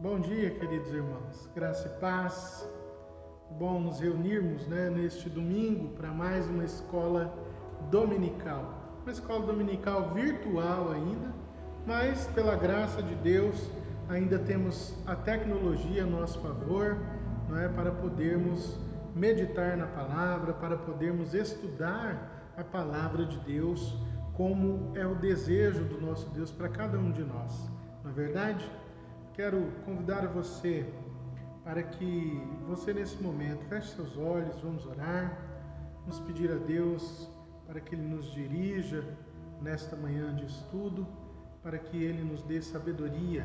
Bom dia, queridos irmãos. Graça e paz. Bom nos reunirmos, neste domingo para mais uma escola dominical. Uma escola dominical virtual ainda, mas pela graça de Deus ainda temos a tecnologia a nosso favor, para podermos meditar na palavra, para podermos estudar a palavra de Deus, como é o desejo do nosso Deus para cada um de nós. Não é verdade? Quero convidar você para que você nesse momento feche seus olhos, vamos orar, vamos pedir a Deus para que Ele nos dirija nesta manhã de estudo, para que Ele nos dê sabedoria,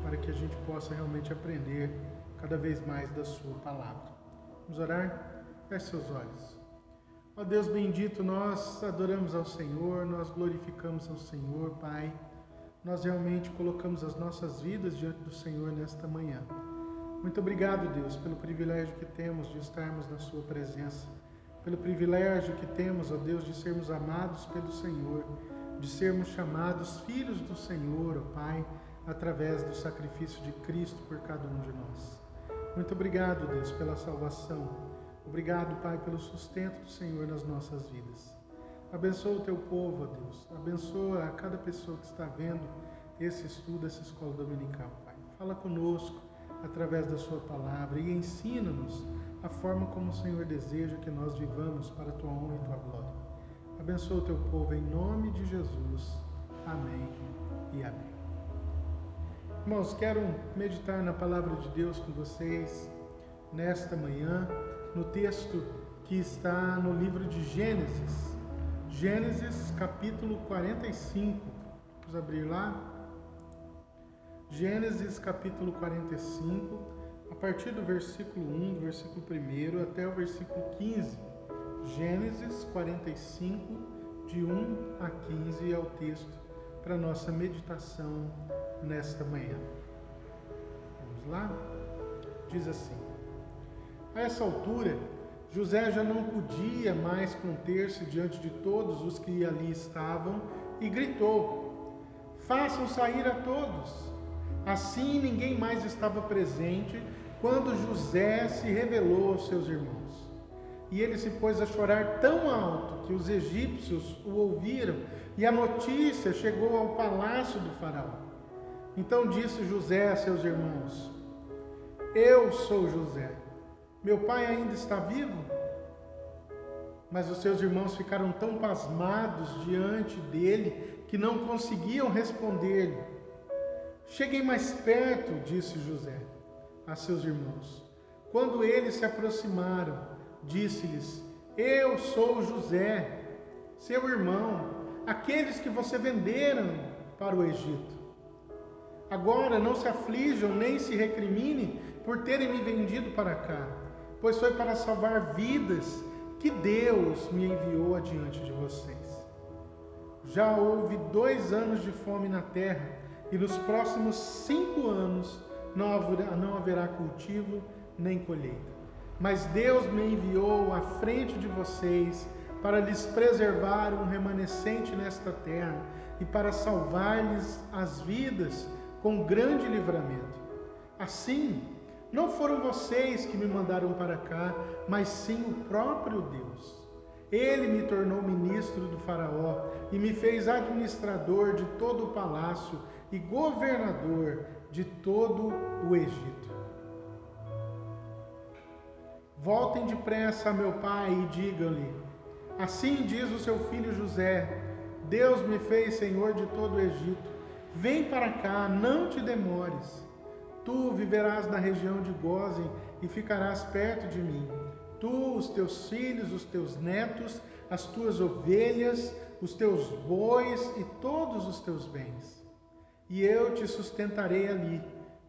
para que a gente possa realmente aprender cada vez mais da Sua palavra. Vamos orar? Feche seus olhos. Ó Deus bendito, nós adoramos ao Senhor, nós glorificamos ao Senhor, Pai. Nós realmente colocamos as nossas vidas diante do Senhor nesta manhã. Muito obrigado, Deus, pelo privilégio que temos de estarmos na Sua presença, pelo privilégio que temos, ó Deus, de sermos amados pelo Senhor, de sermos chamados filhos do Senhor, ó Pai, através do sacrifício de Cristo por cada um de nós. Muito obrigado, Deus, pela salvação. Obrigado, Pai, pelo sustento do Senhor nas nossas vidas. Abençoa o Teu povo, ó Deus. Abençoa a cada pessoa que está vendo esse estudo, essa escola dominical, Pai. Fala conosco através da Sua palavra e ensina-nos a forma como o Senhor deseja que nós vivamos para a Tua honra e Tua glória. Abençoa o Teu povo em nome de Jesus. Amém e amém. Irmãos, quero meditar na palavra de Deus com vocês nesta manhã, no texto que está no livro de Gênesis. Gênesis capítulo 45, vamos abrir lá. Gênesis capítulo 45, a partir do versículo 1, do versículo 1 até o versículo 15. Gênesis 45, de 1 a 15 é o texto para nossa meditação nesta manhã. Vamos lá? Diz assim: a essa altura, José já não podia mais conter-se diante de todos os que ali estavam e gritou: façam sair a todos. Assim ninguém mais estava presente quando José se revelou aos seus irmãos. E ele se pôs a chorar tão alto que os egípcios o ouviram, e a notícia chegou ao palácio do faraó. Então disse José a seus irmãos: eu sou José. Meu pai ainda está vivo? Mas os seus irmãos ficaram tão pasmados diante dele que não conseguiam responder-lhe. Cheguem mais perto, disse José a seus irmãos. Quando eles se aproximaram, disse-lhes: eu sou José, seu irmão, aqueles que você venderam para o Egito. Agora não se aflijam nem se recriminem por terem me vendido para cá, pois foi para salvar vidas que Deus me enviou adiante de vocês. Já houve 2 anos de fome na terra, e nos próximos 5 anos não haverá cultivo nem colheita. Mas Deus me enviou à frente de vocês para lhes preservar um remanescente nesta terra e para salvar-lhes as vidas com grande livramento. Assim, não foram vocês que me mandaram para cá, mas sim o próprio Deus. Ele me tornou ministro do faraó e me fez administrador de todo o palácio e governador de todo o Egito. Voltem depressa a meu pai e digam-lhe: assim diz o seu filho José, Deus me fez senhor de todo o Egito. Vem para cá, não te demores. Tu viverás na região de Gósen e ficarás perto de mim. Tu, os teus filhos, os teus netos, as tuas ovelhas, os teus bois e todos os teus bens. E eu te sustentarei ali,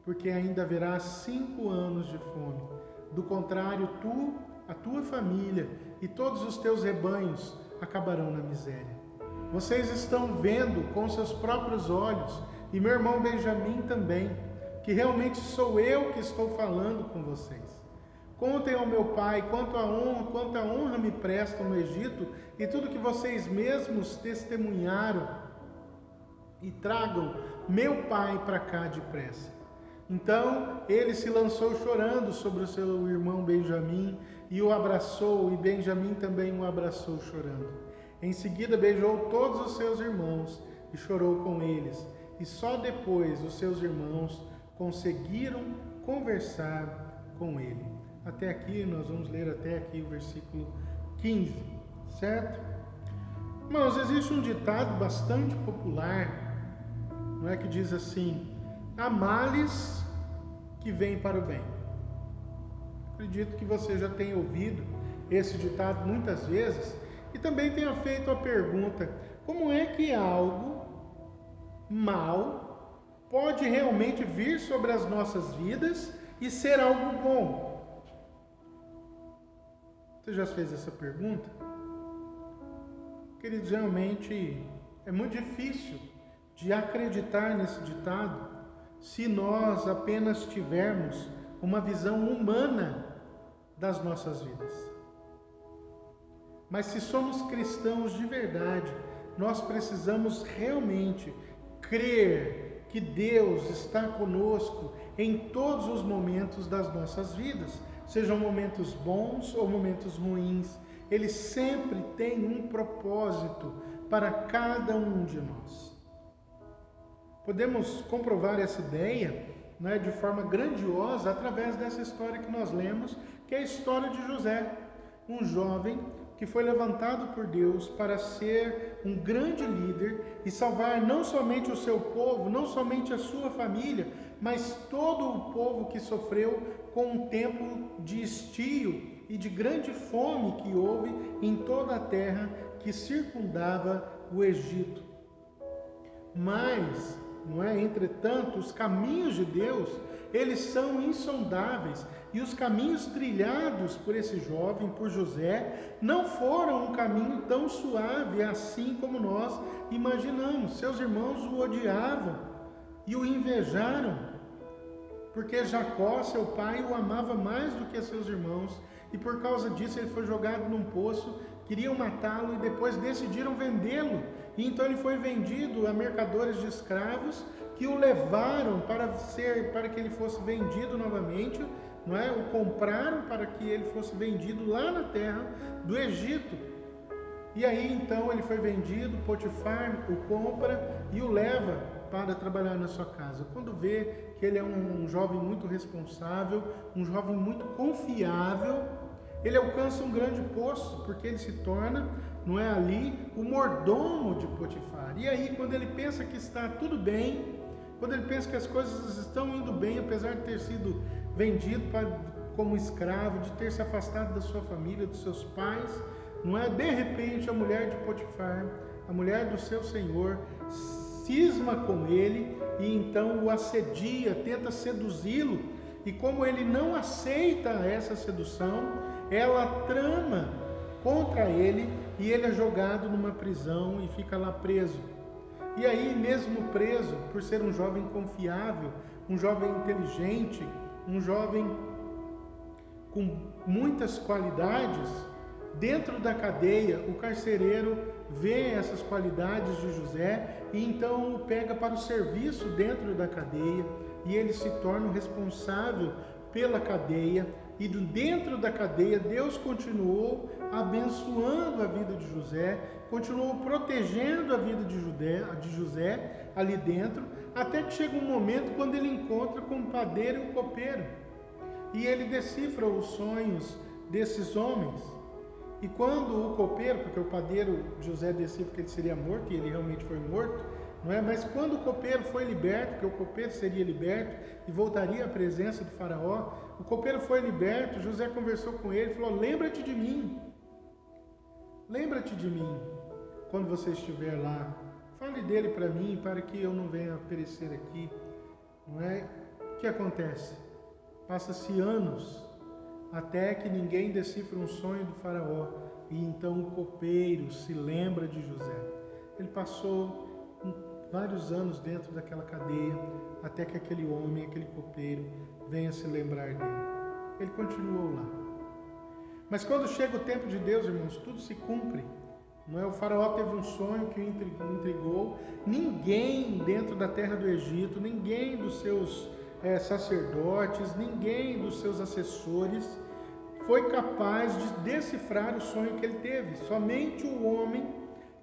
porque ainda haverá 5 anos de fome. Do contrário, tu, a tua família e todos os teus rebanhos acabarão na miséria. Vocês estão vendo com seus próprios olhos, e meu irmão Benjamim também, que realmente sou eu que estou falando com vocês. Contem ao meu pai quanta honra me prestam no Egito e tudo que vocês mesmos testemunharam, e tragam meu pai para cá depressa. Então ele se lançou chorando sobre o seu irmão Benjamim e o abraçou, e Benjamim também o abraçou chorando. Em seguida beijou todos os seus irmãos e chorou com eles. E só depois os seus irmãos conseguiram conversar com ele. Até aqui, nós vamos ler até aqui o versículo 15, certo? Irmãos, existe um ditado bastante popular, não é, que diz assim: há males que vêm para o bem. Acredito que você já tenha ouvido esse ditado muitas vezes e também tenha feito a pergunta: como é que algo mal pode realmente vir sobre as nossas vidas e ser algo bom? Você já fez essa pergunta? Queridos, realmente é muito difícil de acreditar nesse ditado se nós apenas tivermos uma visão humana das nossas vidas. Mas se somos cristãos de verdade, nós precisamos realmente crer que Deus está conosco em todos os momentos das nossas vidas, sejam momentos bons ou momentos ruins. Ele sempre tem um propósito para cada um de nós. Podemos comprovar essa ideia, né, de forma grandiosa através dessa história que nós lemos, que é a história de José, um jovem que foi levantado por Deus para ser um grande líder e salvar não somente o seu povo, não somente a sua família, mas todo o povo que sofreu com um tempo de estio e de grande fome que houve em toda a terra que circundava o Egito. Mas, não é? Entretanto, os caminhos de Deus, eles são insondáveis, e os caminhos trilhados por esse jovem, por José, não foram um caminho tão suave assim como nós imaginamos. Seus irmãos o odiavam e o invejaram, porque Jacó, seu pai, o amava mais do que seus irmãos, e por causa disso ele foi jogado num poço, queriam matá-lo e depois decidiram vendê-lo. E então ele foi vendido a mercadores de escravos que o levaram para que ele fosse vendido novamente, não é? O compraram para que ele fosse vendido lá na terra do Egito. E aí então ele foi vendido, Potifar o compra e o leva para trabalhar na sua casa. Quando vê que ele é um jovem muito responsável, um jovem muito confiável, ele alcança um grande posto, porque ele se torna, não é, ali o mordomo de Potifar. E aí, quando ele pensa que está tudo bem, quando ele pensa que as coisas estão indo bem, apesar de ter sido vendido como escravo, de ter se afastado da sua família, dos seus pais, não é? De repente, a mulher de Potifar, a mulher do seu senhor, cisma com ele e então o assedia, tenta seduzi-lo. E como ele não aceita essa sedução, ela trama contra ele e ele é jogado numa prisão e fica lá preso. E aí, mesmo preso, por ser um jovem confiável, um jovem inteligente, um jovem com muitas qualidades, dentro da cadeia, o carcereiro vê essas qualidades de José e então o pega para o serviço dentro da cadeia, e ele se torna o responsável pela cadeia. E dentro da cadeia, Deus continuou abençoando a vida de José, continuou protegendo a vida de José ali dentro, até que chega um momento quando ele encontra com o padeiro e o copeiro. E ele decifra os sonhos desses homens. E quando o copeiro, porque o padeiro José decifra que ele seria morto, e ele realmente foi morto, não é? Mas quando o copeiro foi liberto, que o copeiro seria liberto e voltaria à presença do faraó, o copeiro foi liberto, José conversou com ele e falou: lembra-te de mim quando você estiver lá, fale dele para mim, para que eu não venha perecer aqui, não é? O que acontece? Passa-se anos até que ninguém decifra um sonho do faraó, e então o copeiro se lembra de José. Ele passou vários anos dentro daquela cadeia, até que aquele homem, aquele copeiro, venha se lembrar dele. Ele continuou lá. Mas quando chega o tempo de Deus, irmãos, tudo se cumpre. Não é? O faraó teve um sonho que o intrigou. Ninguém dentro da terra do Egito, ninguém dos seus sacerdotes, ninguém dos seus assessores foi capaz de decifrar o sonho que ele teve. Somente o homem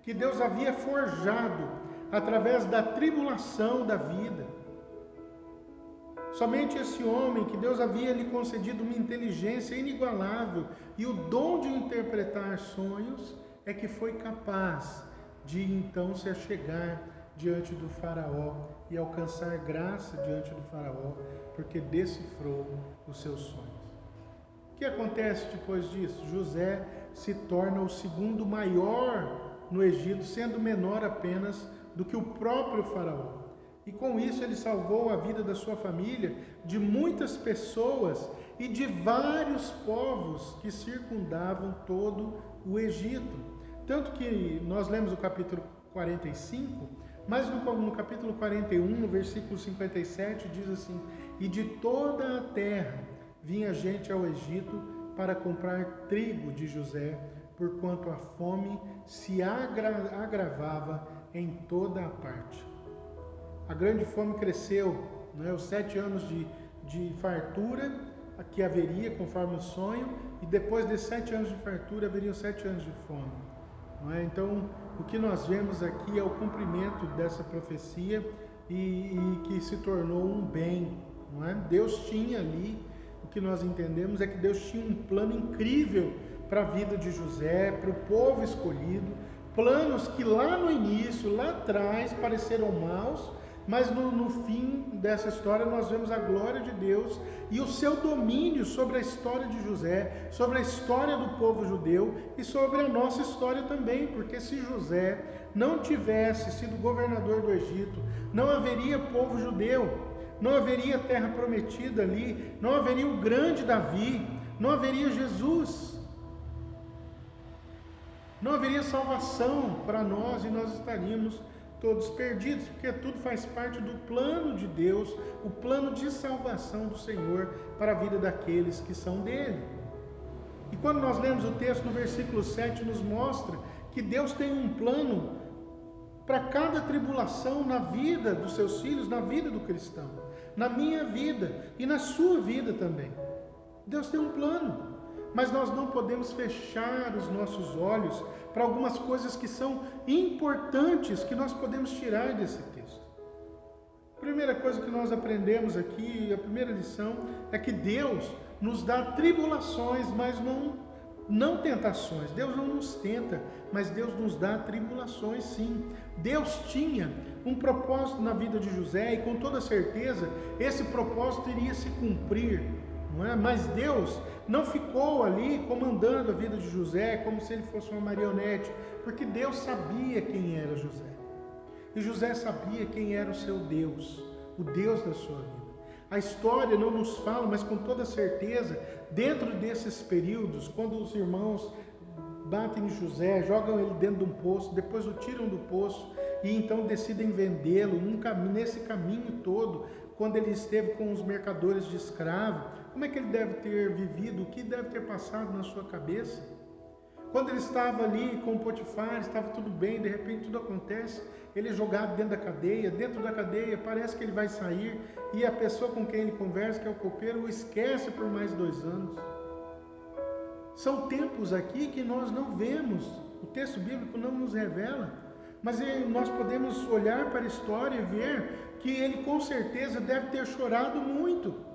que Deus havia forjado através da tribulação da vida. Somente esse homem que Deus havia lhe concedido uma inteligência inigualável e o dom de interpretar sonhos é que foi capaz de então se achegar diante do faraó e alcançar graça diante do faraó, porque decifrou os seus sonhos. O que acontece depois disso? José se torna o segundo maior no Egito, sendo menor apenas do que o próprio faraó. E com isso ele salvou a vida da sua família, de muitas pessoas e de vários povos que circundavam todo o Egito. Tanto que nós lemos o capítulo 45, mas no capítulo 41, no versículo 57, diz assim: e de toda a terra vinha gente ao Egito para comprar trigo de José, porquanto a fome se agravava em toda a parte. A grande fome cresceu, os 7 anos de fartura que haveria conforme o sonho, e depois desses 7 anos de fartura haveriam 7 anos de fome. Então, o que nós vemos aqui é o cumprimento dessa profecia e que se tornou um bem. Deus tinha ali, o que nós entendemos é que Deus tinha um plano incrível para a vida de José, para o povo escolhido, planos que lá no início, lá atrás, pareceram maus, mas no fim dessa história nós vemos a glória de Deus e o seu domínio sobre a história de José, sobre a história do povo judeu e sobre a nossa história também, porque se José não tivesse sido governador do Egito, não haveria povo judeu, não haveria terra prometida ali, não haveria o grande Davi, não haveria Jesus, não haveria salvação para nós e nós estaríamos todos perdidos, porque tudo faz parte do plano de Deus, o plano de salvação do Senhor para a vida daqueles que são dele. E quando nós lemos o texto no versículo 7, nos mostra que Deus tem um plano para cada tribulação na vida dos seus filhos, na vida do cristão, na minha vida e na sua vida também. Deus tem um plano, mas nós não podemos fechar os nossos olhos para algumas coisas que são importantes que nós podemos tirar desse texto. A primeira coisa que nós aprendemos aqui, a primeira lição, é que Deus nos dá tribulações, mas não tentações. Deus não nos tenta, mas Deus nos dá tribulações sim. Deus tinha um propósito na vida de José e com toda certeza esse propósito iria se cumprir. Mas Deus não ficou ali comandando a vida de José como se ele fosse uma marionete, porque Deus sabia quem era José. E José sabia quem era o seu Deus, o Deus da sua vida. A história não nos fala, mas com toda certeza, dentro desses períodos, quando os irmãos batem em José, jogam ele dentro de um poço, depois o tiram do poço e então decidem vendê-lo, nesse caminho todo, quando ele esteve com os mercadores de escravo, como é que ele deve ter vivido, o que deve ter passado na sua cabeça? Quando ele estava ali com o Potifar, estava tudo bem, de repente tudo acontece, ele é jogado dentro da cadeia parece que ele vai sair, e a pessoa com quem ele conversa, que é o copeiro, o esquece por mais 2 anos. São tempos aqui que nós não vemos, o texto bíblico não nos revela, mas nós podemos olhar para a história e ver que ele com certeza deve ter chorado muito.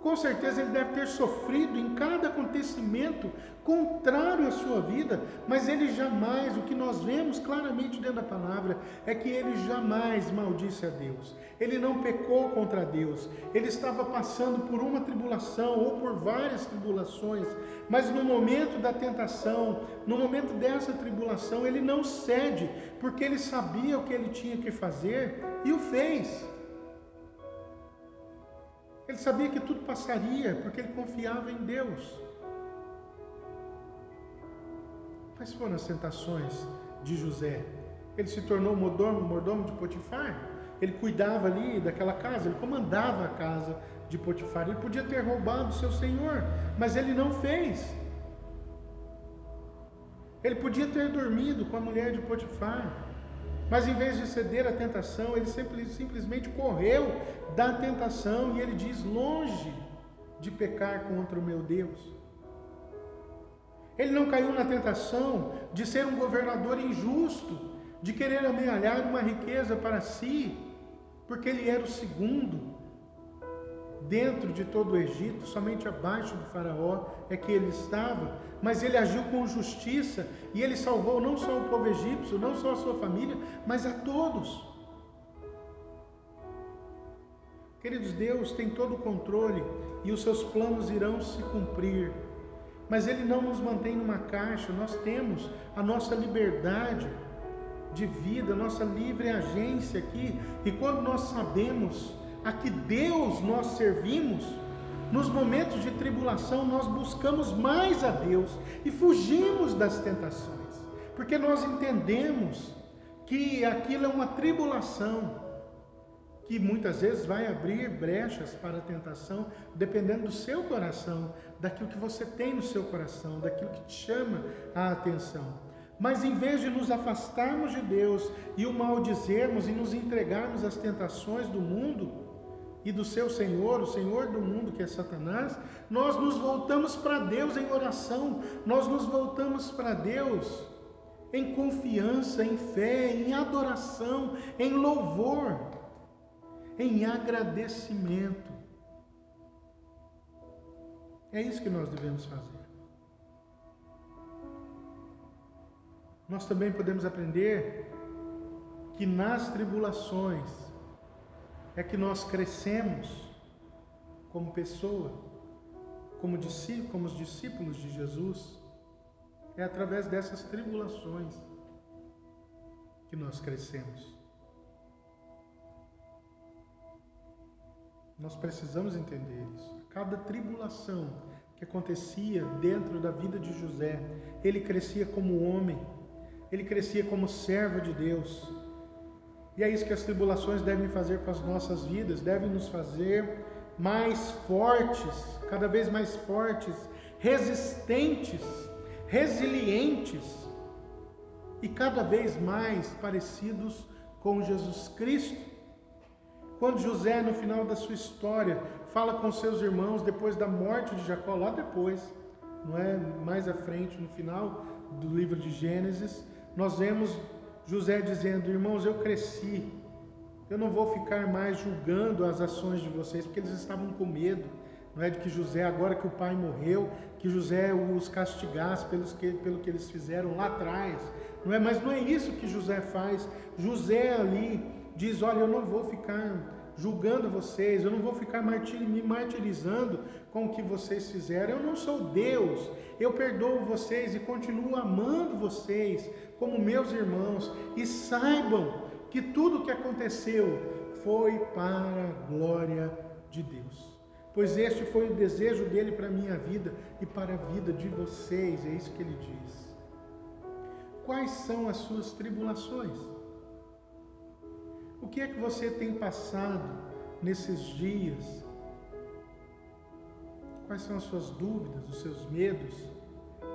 Com certeza ele deve ter sofrido em cada acontecimento contrário à sua vida, mas ele jamais, o que nós vemos claramente dentro da palavra, é que ele jamais maldisse a Deus. Ele não pecou contra Deus. Ele estava passando por uma tribulação ou por várias tribulações, mas no momento da tentação, no momento dessa tribulação, ele não cede, porque ele sabia o que ele tinha que fazer e o fez. Ele sabia que tudo passaria, porque ele confiava em Deus. Quais foram as tentações de José? Ele se tornou mordomo de Potifar? Ele cuidava ali daquela casa, ele comandava a casa de Potifar. Ele podia ter roubado o seu senhor, mas ele não fez. Ele podia ter dormido com a mulher de Potifar, Mas em vez de ceder à tentação, ele simplesmente correu da tentação e ele diz: longe de pecar contra o meu Deus. Ele não caiu na tentação de ser um governador injusto, de querer amealhar uma riqueza para si, porque ele era o segundo dentro de todo o Egito, somente abaixo do faraó é que ele estava, mas ele agiu com justiça e ele salvou não só o povo egípcio, não só a sua família, mas a todos. Queridos, Deus tem todo o controle e os seus planos irão se cumprir, mas Ele não nos mantém numa caixa. Nós temos a nossa liberdade de vida, a nossa livre agência aqui, e quando nós sabemos a que Deus nós servimos, nos momentos de tribulação nós buscamos mais a Deus e fugimos das tentações, porque nós entendemos que aquilo é uma tribulação, que muitas vezes vai abrir brechas para a tentação, dependendo do seu coração, daquilo que você tem no seu coração, daquilo que te chama a atenção. Mas em vez de nos afastarmos de Deus e o maldizermos e nos entregarmos às tentações do mundo e do seu senhor, o senhor do mundo, que é Satanás, nós nos voltamos para Deus em oração, nós nos voltamos para Deus em confiança, em fé, em adoração, em louvor, em agradecimento. É isso que nós devemos fazer. Nós também podemos aprender que nas tribulações é que nós crescemos como pessoa, como os discípulos de Jesus. É através dessas tribulações que nós crescemos. Nós precisamos entender isso. Cada tribulação que acontecia dentro da vida de José, ele crescia como homem, ele crescia como servo de Deus. E é isso que as tribulações devem fazer com as nossas vidas, devem nos fazer mais fortes, cada vez mais fortes, resistentes, resilientes e cada vez mais parecidos com Jesus Cristo. Quando José, no final da sua história, fala com seus irmãos depois da morte de Jacó, lá depois, não é? Mais à frente, no final do livro de Gênesis, nós vemos José dizendo: irmãos, eu cresci, eu não vou ficar mais julgando as ações de vocês, porque eles estavam com medo, não é? De que José, agora que o pai morreu, que José os castigasse pelo que eles fizeram lá atrás, não é? Mas não é isso que José faz. José ali diz: olha, eu não vou ficar julgando vocês, eu não vou ficar me martirizando com o que vocês fizeram. Eu não sou Deus, eu perdoo vocês e continuo amando vocês como meus irmãos. E saibam que tudo o que aconteceu foi para a glória de Deus, pois este foi o desejo dele para a minha vida e para a vida de vocês. É isso que ele diz. Quais são as suas tribulações? O que é que você tem passado nesses dias? Quais são as suas dúvidas, os seus medos,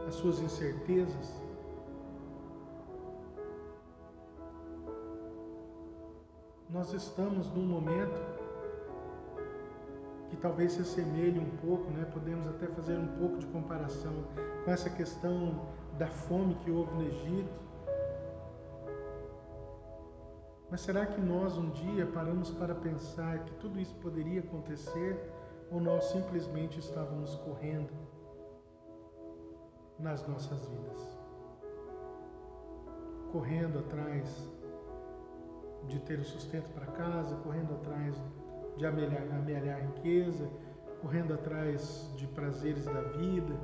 as suas incertezas? Nós estamos num momento que talvez se assemelhe um pouco, né? Podemos até fazer um pouco de comparação com essa questão da fome que houve no Egito. Mas será que nós um dia paramos para pensar que tudo isso poderia acontecer, ou nós simplesmente estávamos correndo nas nossas vidas? Correndo atrás de ter o sustento para casa, correndo atrás de amealhar riqueza, correndo atrás de prazeres da vida,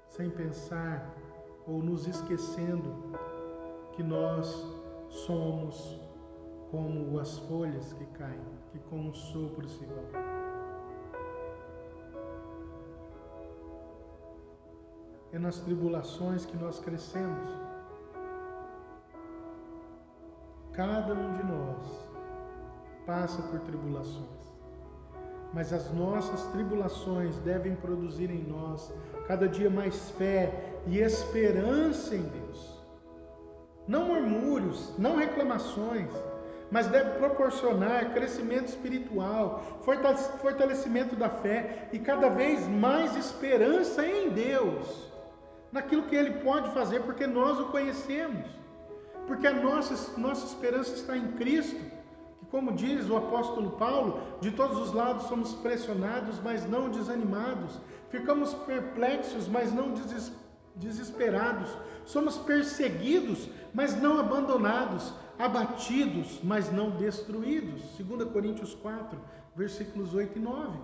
sem pensar ou nos esquecendo que nós somos como as folhas que caem, que com um sopro se vão. É nas tribulações que nós crescemos. Cada um de nós passa por tribulações, mas as nossas tribulações devem produzir em nós cada dia mais fé e esperança em Deus. não murmúrios, não reclamações, mas deve proporcionar crescimento espiritual, fortalecimento da fé e cada vez mais esperança em Deus, naquilo que Ele pode fazer, porque nós o conhecemos, porque a nossa esperança está em Cristo, que, como diz o apóstolo Paulo, de todos os lados somos pressionados, mas não desanimados, ficamos perplexos, mas não desesperados, somos perseguidos, mas não abandonados, abatidos, mas não destruídos. 2 Coríntios 4, versículos 8 e 9.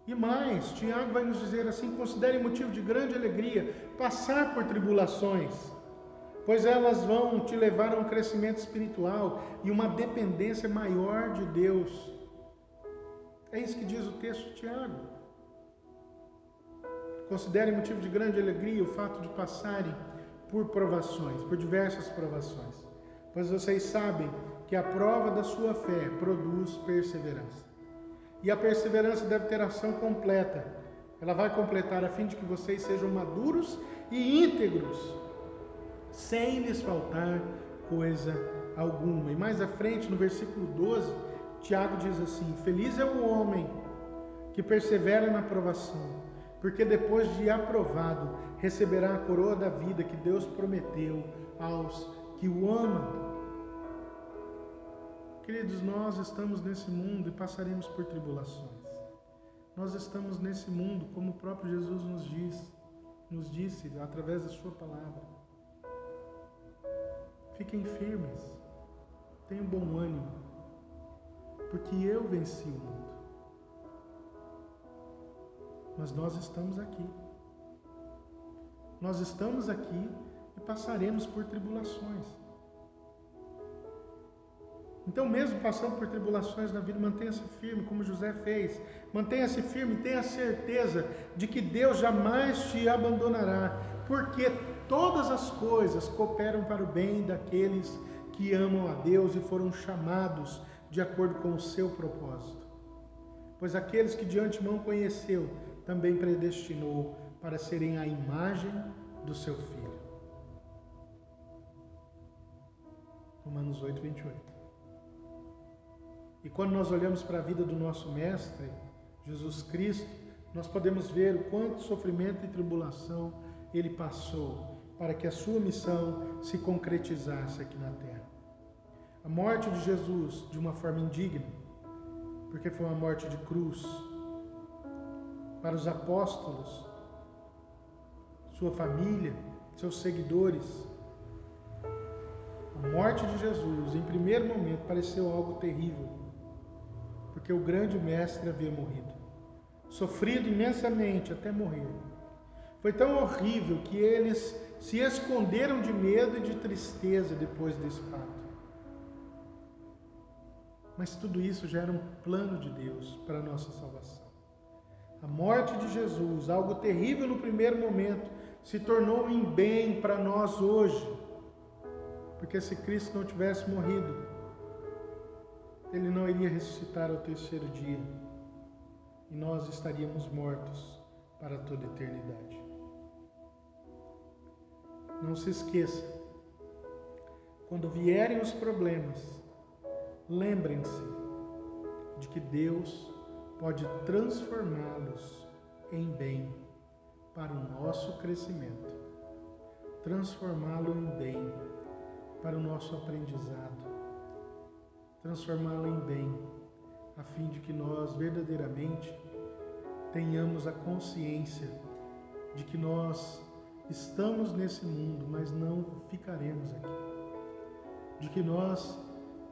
E mais, Tiago vai nos dizer assim: considere motivo de grande alegria passar por tribulações, pois elas vão te levar a um crescimento espiritual e uma dependência maior de Deus. É isso que diz o texto de Tiago. Considere motivo de grande alegria o fato de passarem por provações, por diversas provações, pois vocês sabem que a prova da sua fé produz perseverança. E a perseverança deve ter ação completa. Ela vai completar a fim de que vocês sejam maduros e íntegros, sem lhes faltar coisa alguma. E mais à frente, no versículo 12, Tiago diz assim: feliz é o homem que persevera na provação, porque depois de aprovado, receberá a coroa da vida que Deus prometeu aos que o amam. Queridos, nós estamos nesse mundo e passaremos por tribulações. Nós estamos nesse mundo, como o próprio Jesus nos disse através da sua palavra. Fiquem firmes, tenham bom ânimo, porque eu venci o mundo. Mas nós estamos aqui. Nós estamos aqui e passaremos por tribulações. Então, mesmo passando por tribulações na vida, mantenha-se firme, como José fez. Mantenha-se firme, tenha certeza de que Deus jamais te abandonará, porque todas as coisas cooperam para o bem daqueles que amam a Deus e foram chamados de acordo com o seu propósito. Pois aqueles que de antemão conheceu, também predestinou para serem a imagem do seu Filho. Romanos 8, 28. E quando nós olhamos para a vida do nosso Mestre, Jesus Cristo, nós podemos ver o quanto sofrimento e tribulação Ele passou para que a sua missão se concretizasse aqui na terra. A morte de Jesus de uma forma indigna, porque foi uma morte de cruz, para os apóstolos, sua família, seus seguidores. A morte de Jesus, em primeiro momento, pareceu algo terrível, porque o grande mestre havia morrido, sofrido imensamente até morrer. Foi tão horrível que eles se esconderam de medo e de tristeza depois desse fato. Mas tudo isso já era um plano de Deus para a nossa salvação. A morte de Jesus, algo terrível no primeiro momento, se tornou em bem para nós hoje. Porque se Cristo não tivesse morrido, Ele não iria ressuscitar ao terceiro dia. E nós estaríamos mortos para toda a eternidade. Não se esqueça, quando vierem os problemas, lembrem-se de que Deus pode transformá-los em bem para o nosso crescimento, transformá-lo em bem para o nosso aprendizado, transformá-lo em bem a fim de que nós verdadeiramente tenhamos a consciência de que nós estamos nesse mundo, mas não ficaremos aqui, de que nós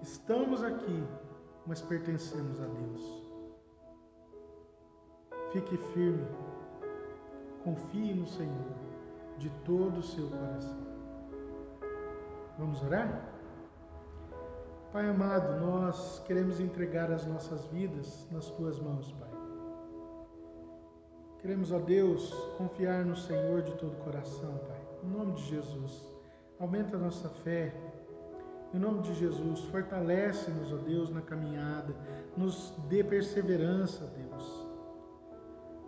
estamos aqui, mas pertencemos a Deus. Fique firme, confie no Senhor de todo o seu coração. Vamos orar? Pai amado, nós queremos entregar as nossas vidas nas Tuas mãos, Pai. Queremos, ó Deus, confiar no Senhor de todo o coração, Pai. Em nome de Jesus, aumenta a nossa fé. Em nome de Jesus, fortalece-nos, ó Deus, na caminhada. Nos dê perseverança, Deus.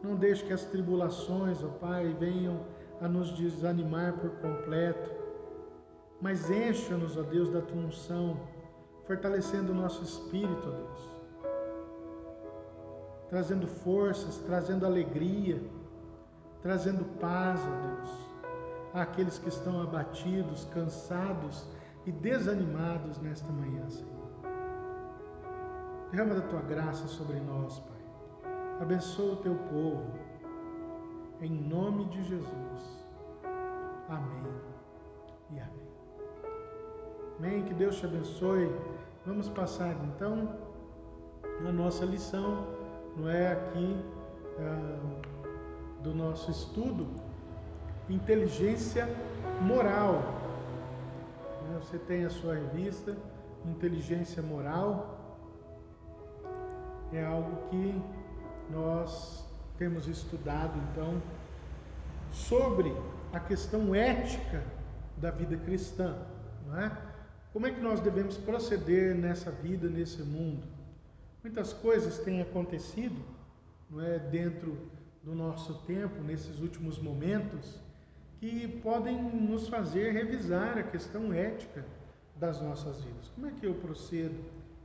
Não deixe que as tribulações, ó Pai, venham a nos desanimar por completo, mas encha-nos, ó Deus, da tua unção, fortalecendo o nosso espírito, ó Deus, trazendo forças, trazendo alegria, trazendo paz, ó Deus, àqueles que estão abatidos, cansados e desanimados nesta manhã, Senhor. Derrama da tua graça sobre nós, Pai. Abençoa o teu povo, em nome de Jesus. Amém e amém. Amém, que Deus te abençoe. Vamos passar então a nossa lição, não é aqui do nosso estudo, inteligência moral. Você tem a sua revista, inteligência moral. É algo que nós temos estudado, então, sobre a questão ética da vida cristã, não é? Como é que nós devemos proceder nessa vida, nesse mundo? Muitas coisas têm acontecido, não é, dentro do nosso tempo, nesses últimos momentos, que podem nos fazer revisar a questão ética das nossas vidas. Como é que eu procedo,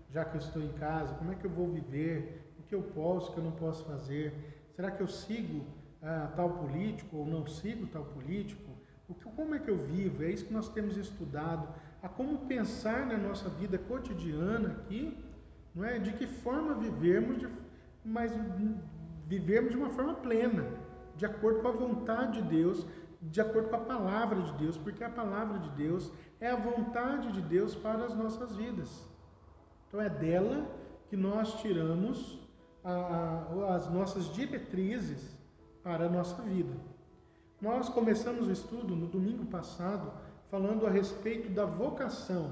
já que eu estou em casa? Como é que eu vou viver? O que eu posso, o que eu não posso fazer? Será que eu sigo tal político ou não sigo tal político? Como é que eu vivo? É isso que nós temos estudado. A como pensar na nossa vida cotidiana aqui, não é? De que forma vivermos, mas vivermos de uma forma plena, de acordo com a vontade de Deus, de acordo com a palavra de Deus, porque a palavra de Deus é a vontade de Deus para as nossas vidas. Então é dela que nós tiramos as nossas diretrizes para a nossa vida. Nós começamos o estudo no domingo passado falando a respeito da vocação.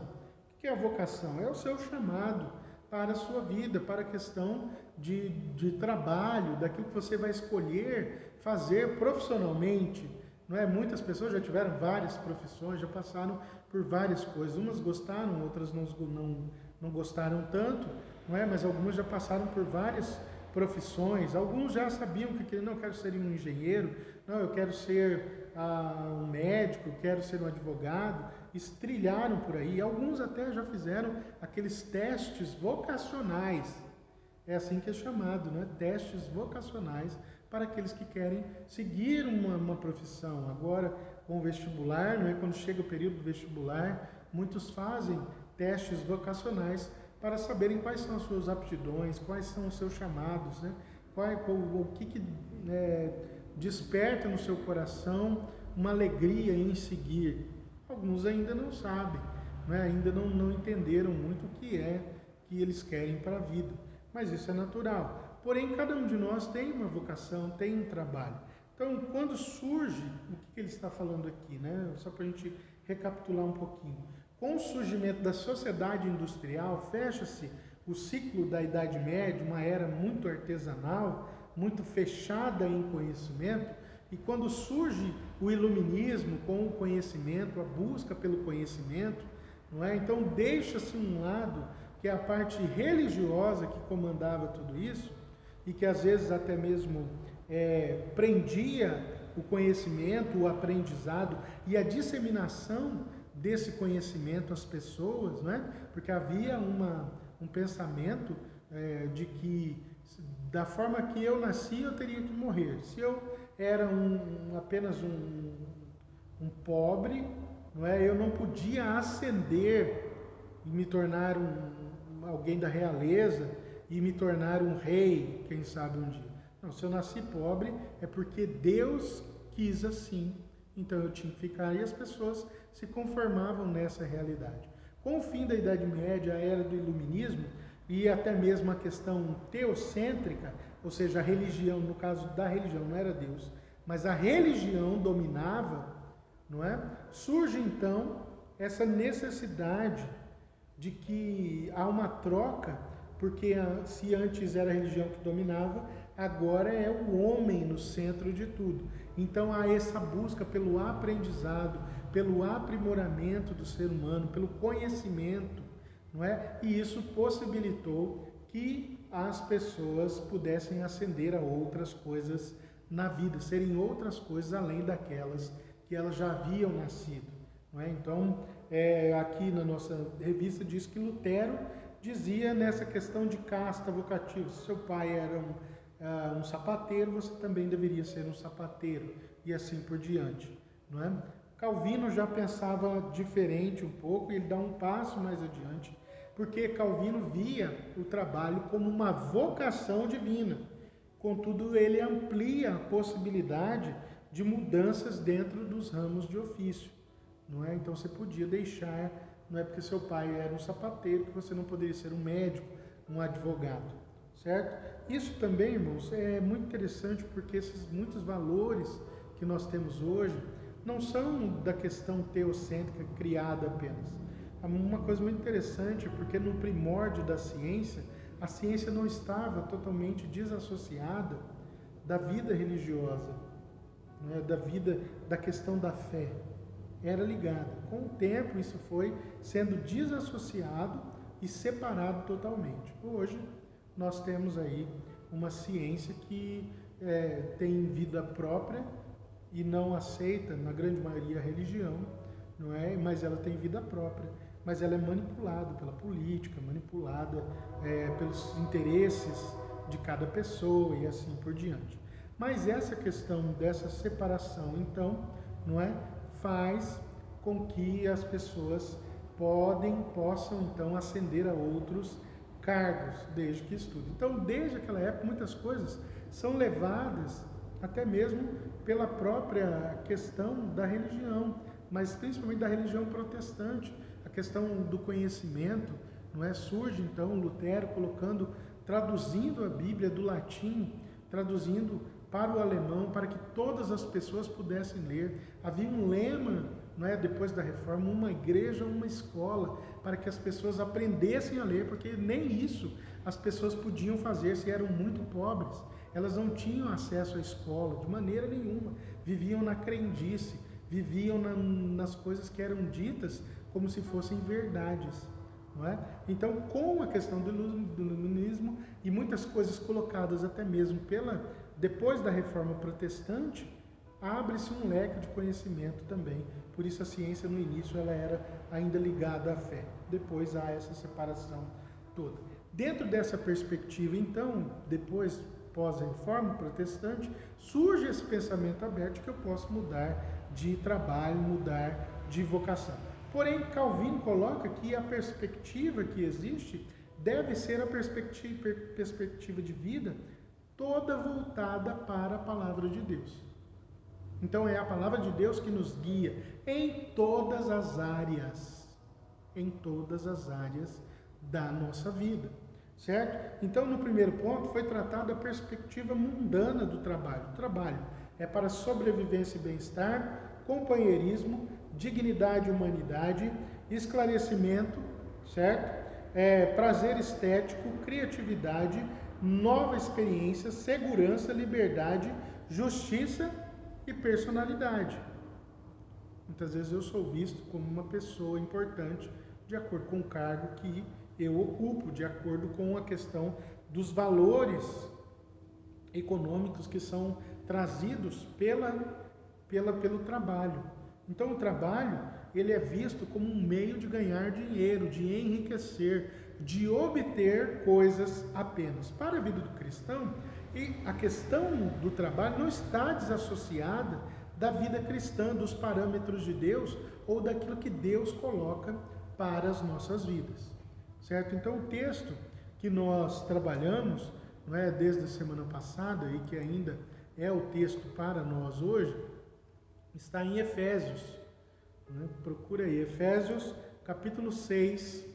O que é a vocação? É o seu chamado para a sua vida, para a questão de trabalho, daquilo que você vai escolher fazer profissionalmente. Não é? Muitas pessoas já tiveram várias profissões, já passaram por várias coisas. Umas gostaram, outras não gostaram tanto, não é? Mas algumas já passaram por várias profissões. Alguns já sabiam que não, eu quero ser um engenheiro, não, eu quero ser um médico, eu quero ser um advogado. Trilharam por aí. Alguns até já fizeram aqueles testes vocacionais. É assim que é chamado, né? Testes vocacionais para aqueles que querem seguir uma profissão. Agora, com o vestibular, não é? Quando chega o período do vestibular, muitos fazem testes vocacionais para saberem quais são as suas aptidões, quais são os seus chamados, né? O que desperta no seu coração uma alegria em seguir. Alguns ainda não sabem, né? Ainda não entenderam muito o que é que eles querem para a vida, mas isso é natural. Porém, cada um de nós tem uma vocação, tem um trabalho. Então, quando surge, o que ele está falando aqui, né? Só para a gente recapitular um pouquinho. Com o surgimento da sociedade industrial, fecha-se o ciclo da Idade Média, uma era muito artesanal, muito fechada em conhecimento, e quando surge o iluminismo com o conhecimento, a busca pelo conhecimento, não é? Então deixa-se um lado que é a parte religiosa que comandava tudo isso, e que às vezes até mesmo prendia o conhecimento, o aprendizado e a disseminação desse conhecimento às pessoas, né? Porque havia um pensamento de que da forma que eu nasci eu teria que morrer. Se eu era apenas um pobre, não é? Eu não podia ascender e me tornar alguém da realeza e me tornar um rei, quem sabe um dia. Não, se eu nasci pobre é porque Deus quis assim, então eu tinha que ficar, e as pessoas se conformavam nessa realidade. Com o fim da Idade Média, a era do Iluminismo, e até mesmo a questão teocêntrica, ou seja, a religião, no caso da religião, não era Deus, mas a religião dominava, não é? Surge então essa necessidade de que há uma troca, porque se antes era a religião que dominava, agora é o homem no centro de tudo. Então há essa busca pelo aprendizado, pelo aprimoramento do ser humano, pelo conhecimento, não é? E isso possibilitou que as pessoas pudessem ascender a outras coisas na vida, serem outras coisas além daquelas que elas já haviam nascido. Não é? Então, aqui na nossa revista diz que Lutero dizia nessa questão de casta vocativa: se seu pai era um sapateiro, você também deveria ser um sapateiro, e assim por diante. Não é? Calvino já pensava diferente um pouco, e ele dá um passo mais adiante, porque Calvino via o trabalho como uma vocação divina. Contudo, ele amplia a possibilidade de mudanças dentro dos ramos de ofício. Não é? Então você podia deixar, não é porque seu pai era um sapateiro que você não poderia ser um médico, um advogado, certo? Isso também, irmãos, é muito interessante, porque esses muitos valores que nós temos hoje não são da questão teocêntrica criada apenas. Uma coisa muito interessante, porque no primórdio da ciência, a ciência não estava totalmente desassociada da vida religiosa, né? Da questão da fé. Era ligada. Com o tempo, isso foi sendo desassociado e separado totalmente. Hoje, nós temos aí uma ciência que tem vida própria e não aceita, na grande maioria, a religião, não é? Mas ela tem vida própria. Mas ela é manipulada pela política, manipulada pelos interesses de cada pessoa e assim por diante. Mas essa questão dessa separação, então, não é, faz com que as pessoas possam então ascender a outros cargos, desde que estudem. Então, desde aquela época, muitas coisas são levadas até mesmo pela própria questão da religião, mas principalmente da religião protestante. A questão do conhecimento, não é? Surge então Lutero traduzindo a Bíblia do latim, traduzindo para o alemão, para que todas as pessoas pudessem ler. Havia um lema, não é? Depois da Reforma: uma igreja, uma escola, para que as pessoas aprendessem a ler, porque nem isso as pessoas podiam fazer se eram muito pobres. Elas não tinham acesso à escola de maneira nenhuma, viviam na crendice, viviam nas coisas que eram ditas como se fossem verdades, não é? Então, com a questão do iluminismo e muitas coisas colocadas até mesmo depois da Reforma Protestante, abre-se um leque de conhecimento também. Por isso a ciência no início ela era ainda ligada à fé. Depois há essa separação toda. Dentro dessa perspectiva, então, depois pós-Reforma Protestante, surge esse pensamento aberto de que eu posso mudar de trabalho, mudar de vocação. Porém, Calvino coloca que a perspectiva que existe deve ser a perspectiva de vida toda voltada para a palavra de Deus. Então é a palavra de Deus que nos guia em todas as áreas da nossa vida, certo? Então, no primeiro ponto foi tratada a perspectiva mundana do trabalho. O trabalho é para sobrevivência e bem-estar, companheirismo, dignidade e humanidade, esclarecimento, certo? Prazer estético, criatividade, nova experiência, segurança, liberdade, justiça e personalidade. Muitas vezes eu sou visto como uma pessoa importante de acordo com o cargo que eu ocupo, de acordo com a questão dos valores econômicos que são trazidos pelo trabalho. Então o trabalho ele é visto como um meio de ganhar dinheiro, de enriquecer, de obter coisas apenas. Para a vida do cristão, e a questão do trabalho não está desassociada da vida cristã, dos parâmetros de Deus ou daquilo que Deus coloca para as nossas vidas, certo? Então o texto que nós trabalhamos, não é, desde a semana passada e que ainda é o texto para nós hoje, está em Efésios, né? Procura aí, Efésios capítulo 6,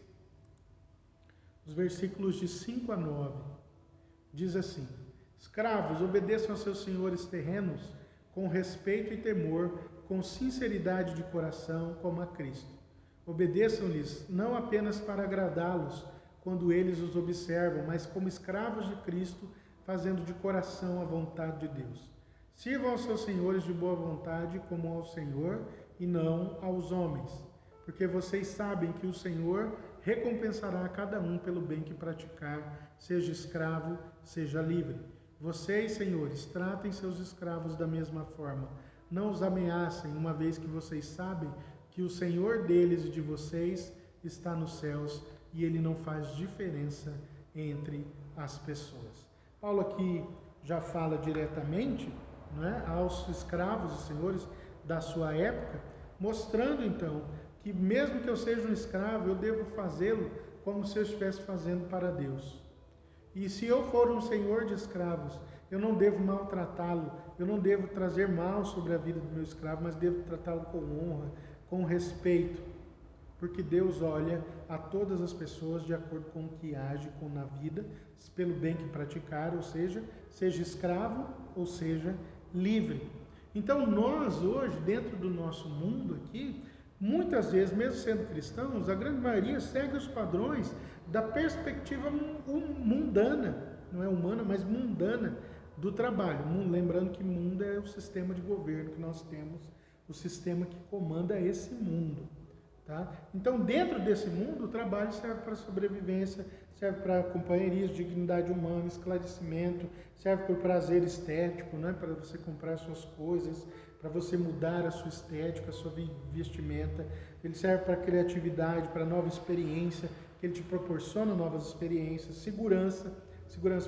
os versículos de 5 a 9, diz assim: escravos, obedeçam a seus senhores terrenos com respeito e temor, com sinceridade de coração, como a Cristo. Obedeçam-lhes não apenas para agradá-los quando eles os observam, mas como escravos de Cristo, fazendo de coração a vontade de Deus. Sirvam aos seus senhores de boa vontade, como ao Senhor e não aos homens, porque vocês sabem que o Senhor recompensará a cada um pelo bem que praticar, seja escravo, seja livre. Vocês, senhores, tratem seus escravos da mesma forma. Não os ameacem, uma vez que vocês sabem que o Senhor deles e de vocês está nos céus e ele não faz diferença entre as pessoas. Paulo aqui já fala diretamente, né, aos escravos e senhores da sua época, mostrando então que mesmo que eu seja um escravo, eu devo fazê-lo como se eu estivesse fazendo para Deus. E se eu for um senhor de escravos, eu não devo maltratá-lo, eu não devo trazer mal sobre a vida do meu escravo, mas devo tratá-lo com honra, com respeito, porque Deus olha a todas as pessoas de acordo com o que age com na vida, pelo bem que praticar, ou seja escravo ou seja livre. Então nós hoje, dentro do nosso mundo aqui, muitas vezes, mesmo sendo cristãos, a grande maioria segue os padrões da perspectiva mundana, não é humana, mas mundana do trabalho. Lembrando que mundo é o sistema de governo que nós temos, o sistema que comanda esse mundo. Tá? Então, dentro desse mundo, o trabalho serve para sobrevivência, serve para companheirismo, dignidade humana, esclarecimento, serve para o prazer estético, né? Para você comprar suas coisas, para você mudar a sua estética, a sua vestimenta. Ele serve para criatividade, para nova experiência, que ele te proporciona novas experiências, segurança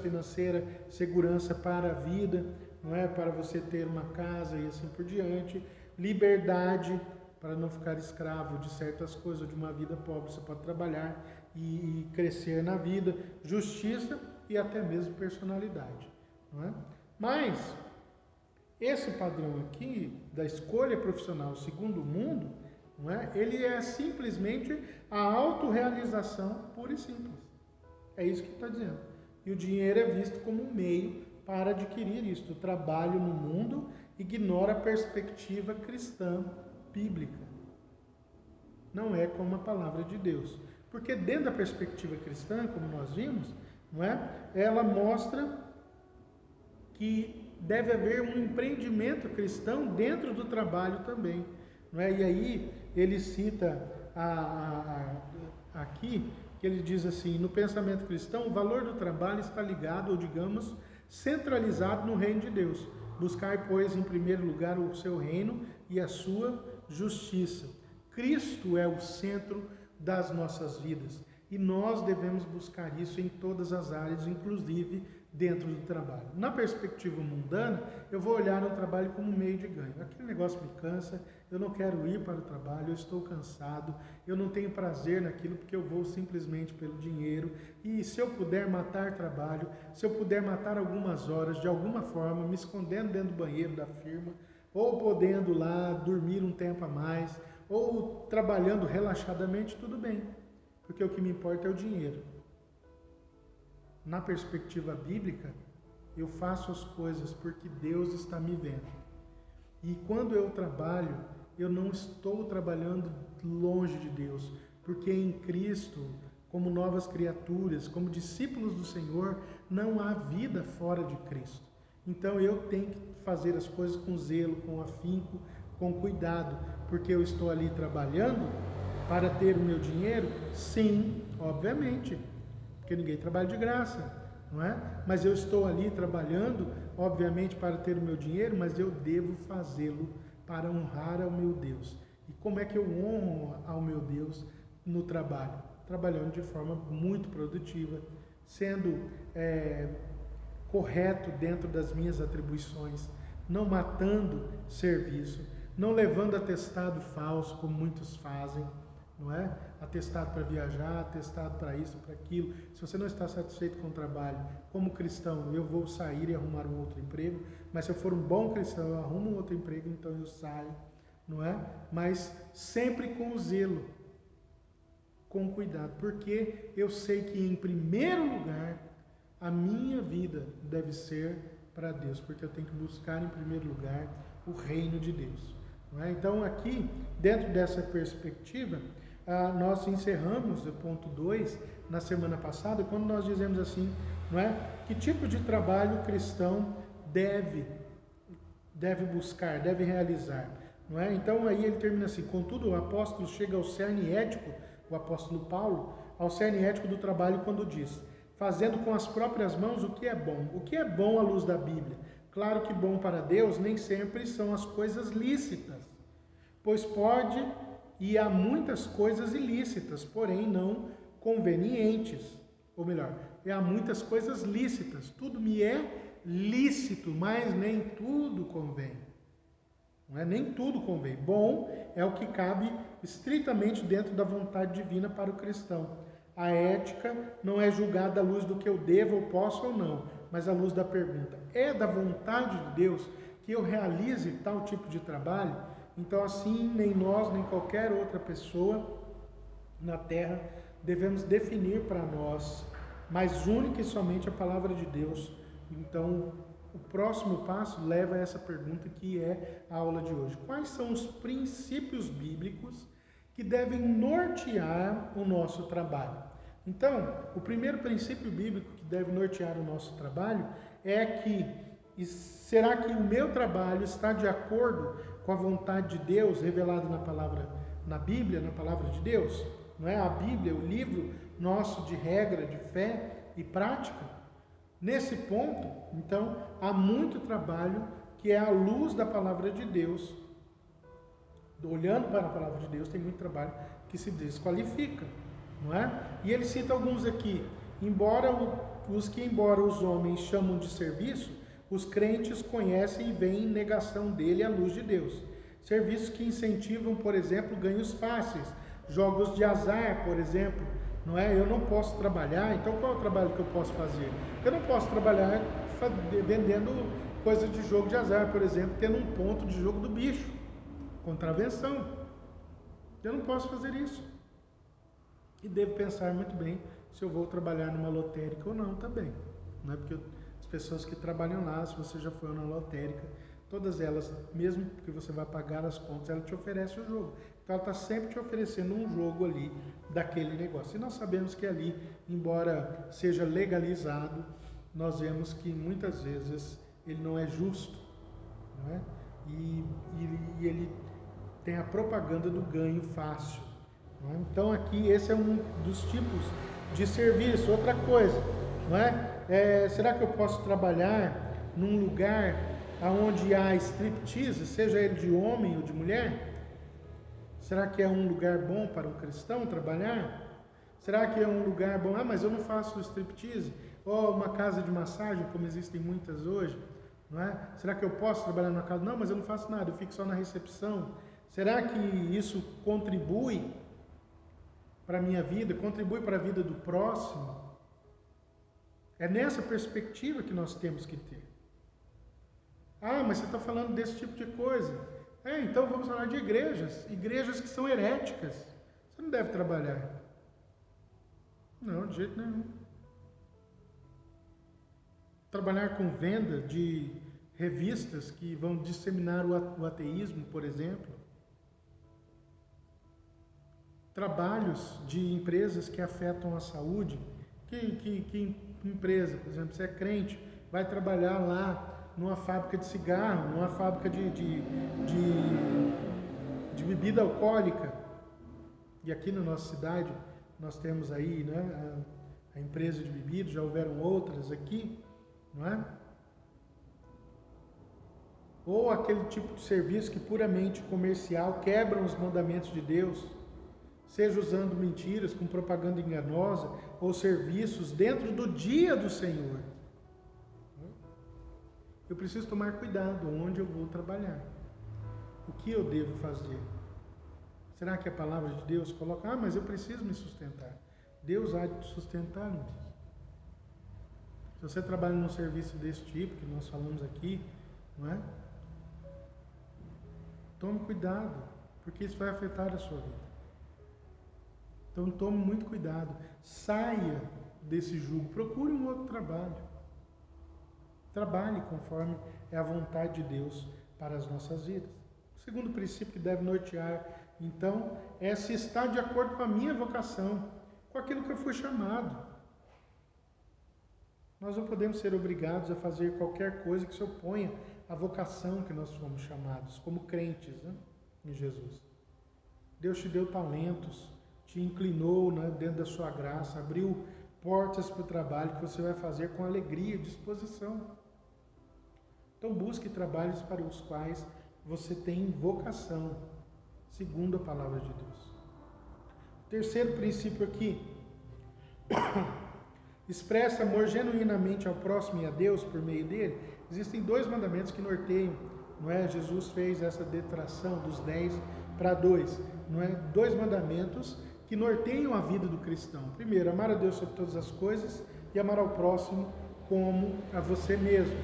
financeira, segurança para a vida, não é? Para você ter uma casa e assim por diante, liberdade, para não ficar escravo de certas coisas, de uma vida pobre, você pode trabalhar e crescer na vida, justiça e até mesmo personalidade, não é? Mas esse padrão aqui da escolha profissional segundo o mundo, não é? Ele é simplesmente a autorrealização pura e simples. É isso que está dizendo. E o dinheiro é visto como um meio para adquirir isso. O trabalho no mundo ignora a perspectiva cristã bíblica. Não é como a palavra de Deus. Porque dentro da perspectiva cristã, como nós vimos, não é? Ela mostra que deve haver um empreendimento cristão dentro do trabalho também. Não é? E aí ele cita aqui, que ele diz assim: no pensamento cristão, o valor do trabalho está ligado, ou digamos, centralizado no reino de Deus. Buscai, pois, em primeiro lugar o seu reino e a sua justiça. Cristo é o centro das nossas vidas e nós devemos buscar isso em todas as áreas, inclusive dentro do trabalho. Na perspectiva mundana, eu vou olhar o trabalho como um meio de ganho. Aquele negócio me cansa, eu não quero ir para o trabalho, eu estou cansado, eu não tenho prazer naquilo porque eu vou simplesmente pelo dinheiro. E se eu puder matar trabalho, se eu puder matar algumas horas de alguma forma, me escondendo dentro do banheiro da firma, ou podendo lá dormir um tempo a mais, ou trabalhando relaxadamente, tudo bem, porque o que me importa é o dinheiro. Na perspectiva bíblica, eu faço as coisas porque Deus está me vendo. E quando eu trabalho, eu não estou trabalhando longe de Deus, porque em Cristo, como novas criaturas, como discípulos do Senhor, não há vida fora de Cristo. Então eu tenho que fazer as coisas com zelo, com afinco, com cuidado, porque eu estou ali trabalhando para ter o meu dinheiro? Sim, obviamente, porque ninguém trabalha de graça, não é? Mas eu estou ali trabalhando, obviamente, para ter o meu dinheiro, mas eu devo fazê-lo para honrar ao meu Deus. E como é que eu honro ao meu Deus no trabalho? Trabalhando de forma muito produtiva, sendo correto dentro das minhas atribuições, não matando serviço, não levando atestado falso, como muitos fazem, não é? Atestado para viajar, atestado para isso, para aquilo. Se você não está satisfeito com o trabalho, como cristão, eu vou sair e arrumar um outro emprego, mas se eu for um bom cristão, eu arrumo um outro emprego, então eu saio, não é? Mas sempre com zelo, com cuidado, porque eu sei que em primeiro lugar a minha vida deve ser para Deus, porque eu tenho que buscar em primeiro lugar o reino de Deus. Não é? Então aqui, dentro dessa perspectiva, nós encerramos o ponto 2 na semana passada, quando nós dizemos assim, não é? Que tipo de trabalho o cristão deve buscar, deve realizar. Não é? Então aí ele termina assim: contudo o apóstolo chega ao cerne ético, o apóstolo Paulo, ao cerne ético do trabalho quando diz: fazendo com as próprias mãos o que é bom. O que é bom à luz da Bíblia? Claro que bom para Deus nem sempre são as coisas lícitas, pois pode e há muitas coisas ilícitas, porém não convenientes. Ou melhor, há muitas coisas lícitas. Tudo me é lícito, mas nem tudo convém. Não é? Nem tudo convém. Bom é o que cabe estritamente dentro da vontade divina para o cristão. A ética não é julgada à luz do que eu devo ou posso ou não, mas à luz da pergunta: é da vontade de Deus que eu realize tal tipo de trabalho? Então, assim, nem nós, nem qualquer outra pessoa na terra devemos definir para nós, mas única e somente a palavra de Deus. Então, o próximo passo leva a essa pergunta que é a aula de hoje. Quais são os princípios bíblicos que devem nortear o nosso trabalho? Então, o primeiro princípio bíblico que deve nortear o nosso trabalho é que, será que o meu trabalho está de acordo com a vontade de Deus revelada na palavra, na Bíblia, na palavra de Deus? Não é a Bíblia, o livro nosso de regra, de fé e prática? Nesse ponto, então, há muito trabalho que é à luz da palavra de Deus. Olhando para a palavra de Deus, tem muito trabalho que se desqualifica, não é? E ele cita alguns aqui. Embora os homens chamam de serviço, os crentes conhecem e veem em negação dele à luz de Deus. Serviços que incentivam, por exemplo, ganhos fáceis, jogos de azar, por exemplo, não é? Eu não posso trabalhar, então qual é o trabalho que eu posso fazer? Eu não posso trabalhar vendendo coisa de jogo de azar, por exemplo, tendo um ponto de jogo do bicho, contravenção. Eu não posso fazer isso. E devo pensar muito bem se eu vou trabalhar numa lotérica ou não também. Não é? Porque as pessoas que trabalham lá, se você já foi na lotérica, todas elas, mesmo que você vá pagar as contas, ela te oferece o jogo. Então ela está sempre te oferecendo um jogo ali daquele negócio. E nós sabemos que ali, embora seja legalizado, nós vemos que muitas vezes ele não é justo, não é? E ele tem a propaganda do ganho fácil. Não é? Então aqui esse é um dos tipos de serviço. Outra coisa, não é? Será que eu posso trabalhar num lugar onde há striptease, seja ele de homem ou de mulher? Será que é um lugar bom para um cristão trabalhar? Será que é um lugar bom? Ah, mas eu não faço striptease. Ou uma casa de massagem, como existem muitas hoje, não é? Será que eu posso trabalhar numa casa? Não, mas eu não faço nada, eu fico só na recepção. Será que isso contribui para a minha vida, contribui para a vida do próximo? É nessa perspectiva que nós temos que ter. Ah, mas você está falando desse tipo de coisa. Então vamos falar de igrejas que são heréticas. Você não deve trabalhar. Não, de jeito nenhum. Trabalhar com venda de revistas que vão disseminar o ateísmo, por exemplo. Trabalhos de empresas que afetam a saúde. Que empresa, por exemplo, você é crente, vai trabalhar lá numa fábrica de cigarro, numa fábrica de bebida alcoólica. E aqui na nossa cidade nós temos aí, né, a empresa de bebidas, já houveram outras aqui, não é? Ou aquele tipo de serviço que puramente comercial quebram os mandamentos de Deus, seja usando mentiras, com propaganda enganosa, ou serviços dentro do dia do Senhor. Eu preciso tomar cuidado onde eu vou trabalhar. O que eu devo fazer? Será que a palavra de Deus coloca, mas eu preciso me sustentar? Deus há de te sustentar, meu Deus. Se você trabalha num serviço desse tipo, que nós falamos aqui, não é? Tome cuidado, porque isso vai afetar a sua vida. Então tome muito cuidado. Saia desse jugo, procure um outro trabalho. Trabalhe conforme é a vontade de Deus para as nossas vidas. O segundo princípio que deve nortear, então, é se está de acordo com a minha vocação, com aquilo que eu fui chamado. Nós não podemos ser obrigados a fazer qualquer coisa que se oponha à vocação que nós fomos chamados, como crentes, né, em Jesus. Deus te deu talentos, te inclinou, né, dentro da sua graça, abriu portas para o trabalho que você vai fazer com alegria e disposição. Então busque trabalhos para os quais você tem vocação, segundo a palavra de Deus. Terceiro princípio aqui, expressa amor genuinamente ao próximo e a Deus por meio dele. Existem dois mandamentos que norteiam, não é? Jesus fez essa detração dos 10 para 2, não é? Dois mandamentos que norteiam a vida do cristão. Primeiro, amar a Deus sobre todas as coisas e amar ao próximo como a você mesmo.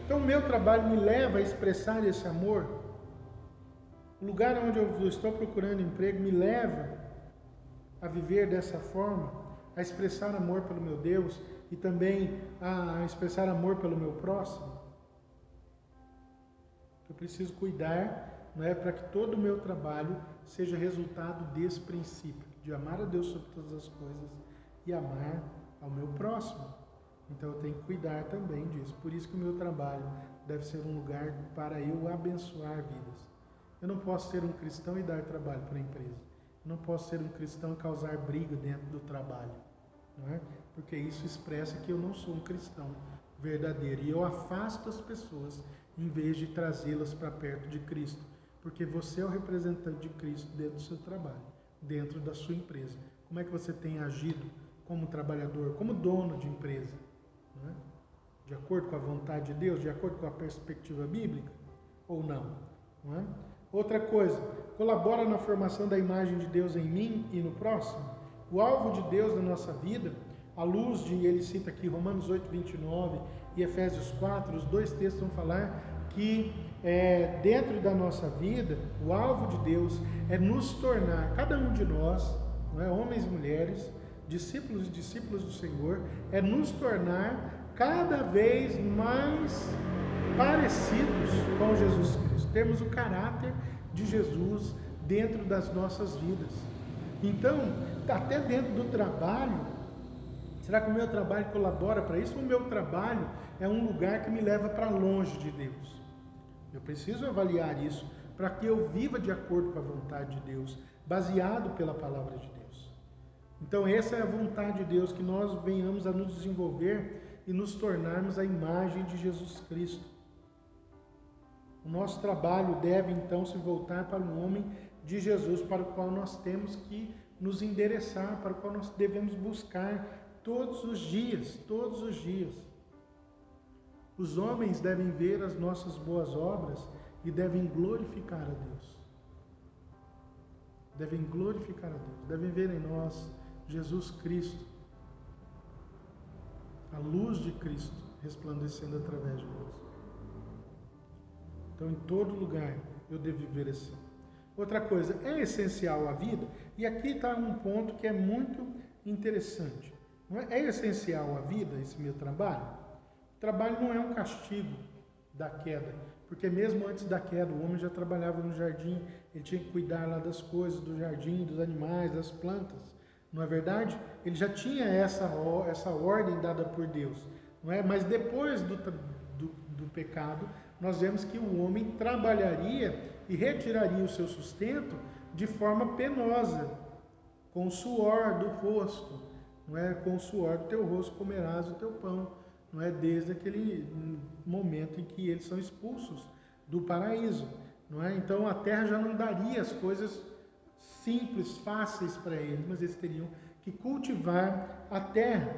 Então, o meu trabalho me leva a expressar esse amor. O lugar onde eu estou procurando emprego me leva a viver dessa forma, a expressar amor pelo meu Deus e também a expressar amor pelo meu próximo. Eu preciso cuidar, não é, para que todo o meu trabalho seja resultado desse princípio, de amar a Deus sobre todas as coisas e amar ao meu próximo. Então eu tenho que cuidar também disso. Por isso que o meu trabalho deve ser um lugar para eu abençoar vidas. Eu não posso ser um cristão e dar trabalho para a empresa. Eu não posso ser um cristão e causar briga dentro do trabalho, não é? Porque isso expressa que eu não sou um cristão verdadeiro. E eu afasto as pessoas em vez de trazê-las para perto de Cristo. Porque você é o representante de Cristo dentro do seu trabalho, dentro da sua empresa. Como é que você tem agido como trabalhador, como dono de empresa? Não é? De acordo com a vontade de Deus, de acordo com a perspectiva bíblica? Ou não? Não é? Outra coisa, colabora na formação da imagem de Deus em mim e no próximo. O alvo de Deus na nossa vida, à luz de, ele cita aqui Romanos 8, 29 e Efésios 4, os dois textos vão falar que dentro da nossa vida, o alvo de Deus é nos tornar, cada um de nós, não é, homens e mulheres, discípulos e discípulas do Senhor, é nos tornar cada vez mais parecidos com Jesus Cristo. Temos o caráter de Jesus dentro das nossas vidas. Então, até dentro do trabalho, será que o meu trabalho colabora para isso? O meu trabalho é um lugar que me leva para longe de Deus. Eu preciso avaliar isso para que eu viva de acordo com a vontade de Deus, baseado pela palavra de Deus. Então, essa é a vontade de Deus, que nós venhamos a nos desenvolver e nos tornarmos a imagem de Jesus Cristo. O nosso trabalho deve então se voltar para o homem de Jesus, para o qual nós temos que nos endereçar, para o qual nós devemos buscar todos os dias, todos os dias. Os homens devem ver as nossas boas obras e devem glorificar a Deus. Devem glorificar a Deus, devem ver em nós Jesus Cristo, a luz de Cristo resplandecendo através de nós. Então, em todo lugar, eu devo viver assim. Outra coisa, é essencial à vida? E aqui está um ponto que é muito interessante. Não é? É essencial à vida esse meu trabalho? O trabalho não é um castigo da queda, porque mesmo antes da queda, o homem já trabalhava no jardim, ele tinha que cuidar lá das coisas, do jardim, dos animais, das plantas. Não é verdade? Ele já tinha essa ordem dada por Deus. Não é? Mas depois do pecado, nós vemos que o homem trabalharia e retiraria o seu sustento de forma penosa, com o suor do rosto, não é? Com o suor do teu rosto comerás o teu pão, não é? Desde aquele momento em que eles são expulsos do paraíso, não é? Então a terra já não daria as coisas simples, fáceis para eles, mas eles teriam que cultivar a terra.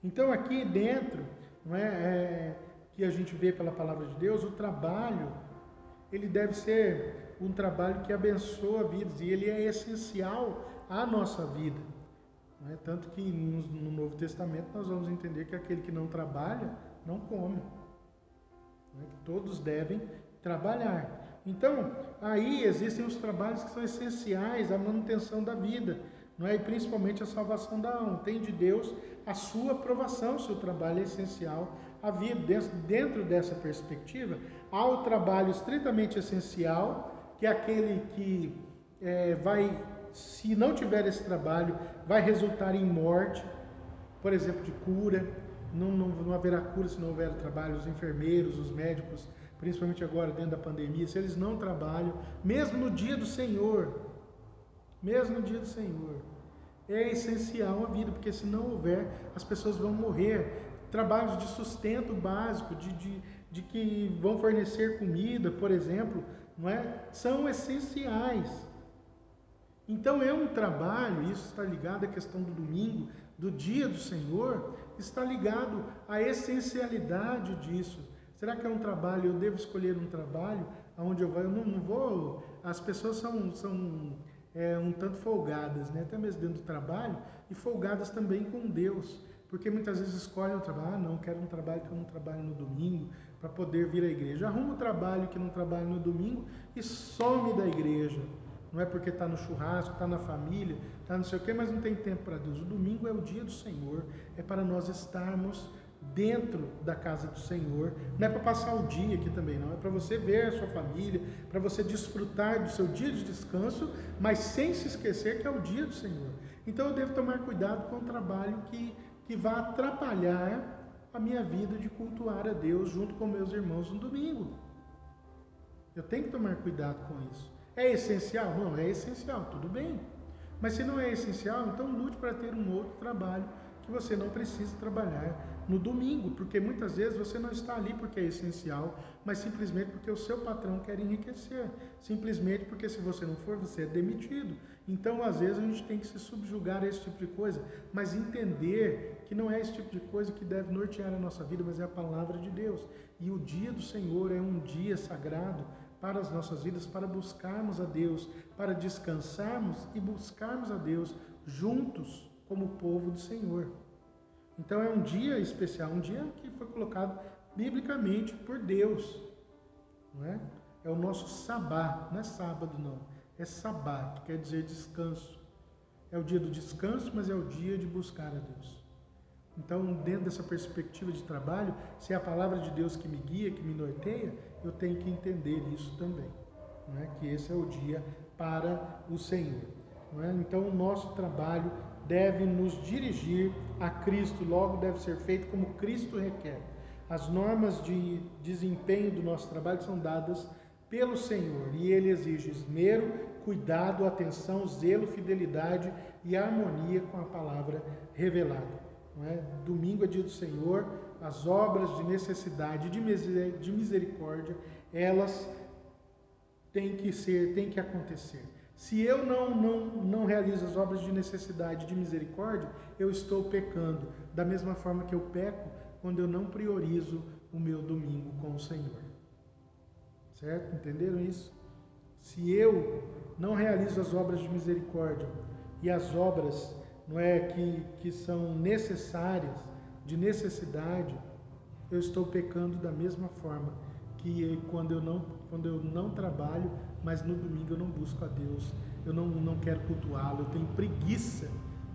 Então aqui dentro, não é, que a gente vê pela palavra de Deus, o trabalho, ele deve ser um trabalho que abençoa vidas, e ele é essencial à nossa vida. Não é? Tanto que no Novo Testamento nós vamos entender que aquele que não trabalha, não come. Não é? Que todos devem trabalhar. Então, aí existem os trabalhos que são essenciais à manutenção da vida, não é? E principalmente a salvação da alma. Tem de Deus a sua aprovação, o seu trabalho é essencial à vida. Dentro dessa perspectiva, há o trabalho estritamente essencial, que é aquele que vai, se não tiver esse trabalho, vai resultar em morte, por exemplo, de cura. Não haverá cura se não houver trabalho. Os enfermeiros, os médicos, principalmente agora dentro da pandemia, se eles não trabalham, mesmo no dia do Senhor, é essencial à vida, porque se não houver, as pessoas vão morrer. Trabalhos de sustento básico, de que vão fornecer comida, por exemplo, não é? São essenciais. Então é um trabalho, isso está ligado à questão do domingo, do dia do Senhor, está ligado à essencialidade disso. Será que é um trabalho, eu devo escolher um trabalho onde eu vou? Eu não vou, as pessoas são um tanto folgadas, né? Até mesmo dentro do trabalho, e folgadas também com Deus, porque muitas vezes escolhem um trabalho, não, quero um trabalho que eu não trabalho no domingo, para poder vir à igreja. Arruma um trabalho que não trabalha no domingo e some da igreja. Não é porque está no churrasco, está na família, está não sei o quê, mas não tem tempo para Deus. O domingo é o dia do Senhor, é para nós estarmos dentro da casa do Senhor. Não é para passar o dia aqui também, não. É para você ver a sua família, para você desfrutar do seu dia de descanso, mas sem se esquecer que é o dia do Senhor. Então eu devo tomar cuidado com o trabalho que vai atrapalhar a minha vida de cultuar a Deus junto com meus irmãos no domingo. Eu tenho que tomar cuidado com isso. É essencial? Não, é essencial, tudo bem. Mas se não é essencial, então lute para ter um outro trabalho que você não precisa trabalhar no domingo, porque muitas vezes você não está ali porque é essencial, mas simplesmente porque o seu patrão quer enriquecer, simplesmente porque se você não for, você é demitido. Então, às vezes, a gente tem que se subjugar a esse tipo de coisa, mas entender que não é esse tipo de coisa que deve nortear a nossa vida, mas é a palavra de Deus. E o dia do Senhor é um dia sagrado para as nossas vidas, para buscarmos a Deus, para descansarmos e buscarmos a Deus juntos como povo do Senhor. Então é um dia especial, um dia que foi colocado biblicamente por Deus, não é? É o nosso sabá, não é sábado não, é sabá, que quer dizer descanso. É o dia do descanso, mas é o dia de buscar a Deus. Então, dentro dessa perspectiva de trabalho, se é a palavra de Deus que me guia, que me norteia, eu tenho que entender isso também, não é? Que esse é o dia para o Senhor. Não é? Então, o nosso trabalho deve nos dirigir a Cristo, logo deve ser feito como Cristo requer. As normas de desempenho do nosso trabalho são dadas pelo Senhor e Ele exige esmero, cuidado, atenção, zelo, fidelidade e harmonia com a palavra revelada. Não é? Domingo é dia do Senhor, as obras de necessidade, de misericórdia, elas têm que acontecer. Se eu não realizo as obras de necessidade, de misericórdia, eu estou pecando. Da mesma forma que eu peco quando eu não priorizo o meu domingo com o Senhor. Certo? Entenderam isso? Se eu não realizo as obras de misericórdia e as obras não é, que são necessárias, de necessidade, eu estou pecando da mesma forma que quando eu não trabalho, mas no domingo eu não busco a Deus, eu não quero cultuá-lo, eu tenho preguiça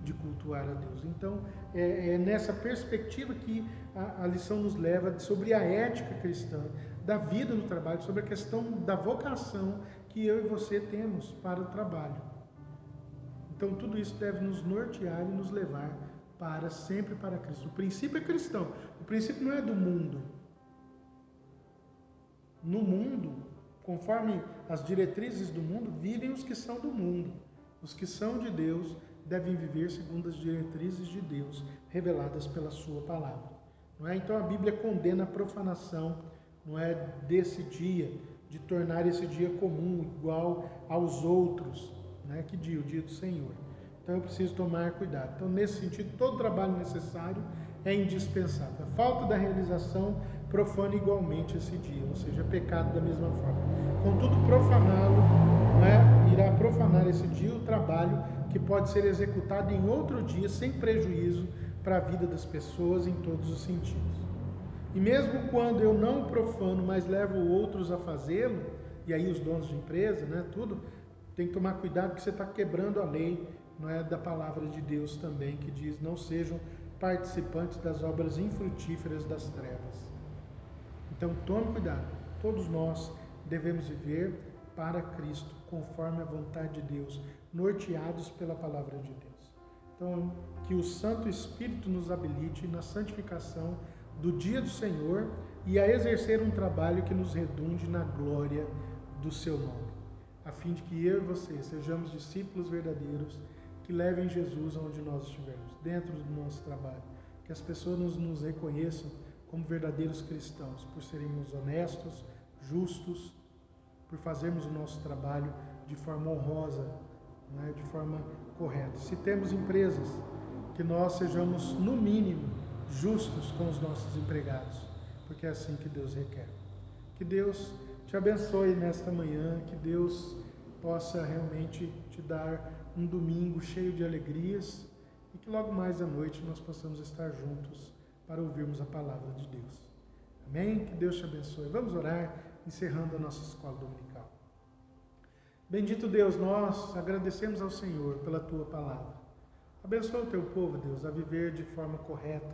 de cultuar a Deus. Então, é nessa perspectiva que a lição nos leva sobre a ética cristã, da vida no trabalho, sobre a questão da vocação que eu e você temos para o trabalho. Então, tudo isso deve nos nortear e nos levar sempre para Cristo. O princípio é cristão, o princípio não é do mundo. No mundo, conforme as diretrizes do mundo, vivem os que são do mundo. Os que são de Deus devem viver segundo as diretrizes de Deus, reveladas pela sua palavra. Não é? Então a Bíblia condena a profanação, não é, desse dia, de tornar esse dia comum, igual aos outros. Né? Que dia? O dia do Senhor. Então eu preciso tomar cuidado. Então, nesse sentido, todo trabalho necessário é indispensável. A falta da realização profana igualmente esse dia, ou seja, é pecado da mesma forma. Contudo, profaná-lo, irá profanar esse dia o trabalho que pode ser executado em outro dia sem prejuízo para a vida das pessoas em todos os sentidos. E mesmo quando eu não profano, mas levo outros a fazê-lo, e aí os donos de empresa, tudo, tem que tomar cuidado porque você está quebrando a lei, não é, da palavra de Deus também, que diz: não sejam participantes das obras infrutíferas das trevas. Então tome cuidado, todos nós devemos viver para Cristo, conforme a vontade de Deus, norteados pela palavra de Deus. Então, que o Santo Espírito nos habilite na santificação do dia do Senhor e a exercer um trabalho que nos redunde na glória do seu nome, a fim de que eu e você sejamos discípulos verdadeiros que levem Jesus aonde nós estivermos, dentro do nosso trabalho. Que as pessoas nos reconheçam como verdadeiros cristãos, por sermos honestos, justos, por fazermos o nosso trabalho de forma honrosa, né, de forma correta. Se temos empresas, que nós sejamos, no mínimo, justos com os nossos empregados, porque é assim que Deus requer. Que Deus te abençoe nesta manhã, que Deus possa realmente te dar um domingo cheio de alegrias e que logo mais à noite nós possamos estar juntos para ouvirmos a palavra de Deus. Amém? Que Deus te abençoe. Vamos orar, encerrando a nossa escola dominical. Bendito Deus, nós agradecemos ao Senhor pela Tua palavra. Abençoa o Teu povo, Deus, a viver de forma correta,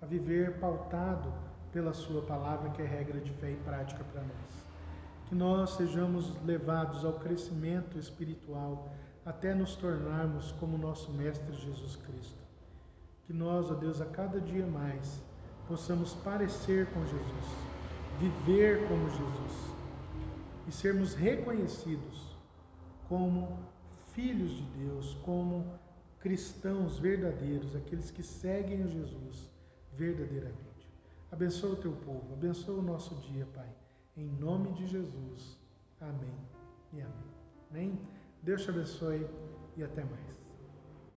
a viver pautado pela Sua palavra, que é regra de fé e prática para nós. Que nós sejamos levados ao crescimento espiritual até nos tornarmos como nosso Mestre Jesus Cristo. Que nós, ó Deus, a cada dia mais possamos parecer com Jesus, viver como Jesus e sermos reconhecidos como filhos de Deus, como cristãos verdadeiros, aqueles que seguem a Jesus verdadeiramente. Abençoa o Teu povo, abençoa o nosso dia, Pai. Em nome de Jesus. Amém e amém. Amém? Deus te abençoe e até mais.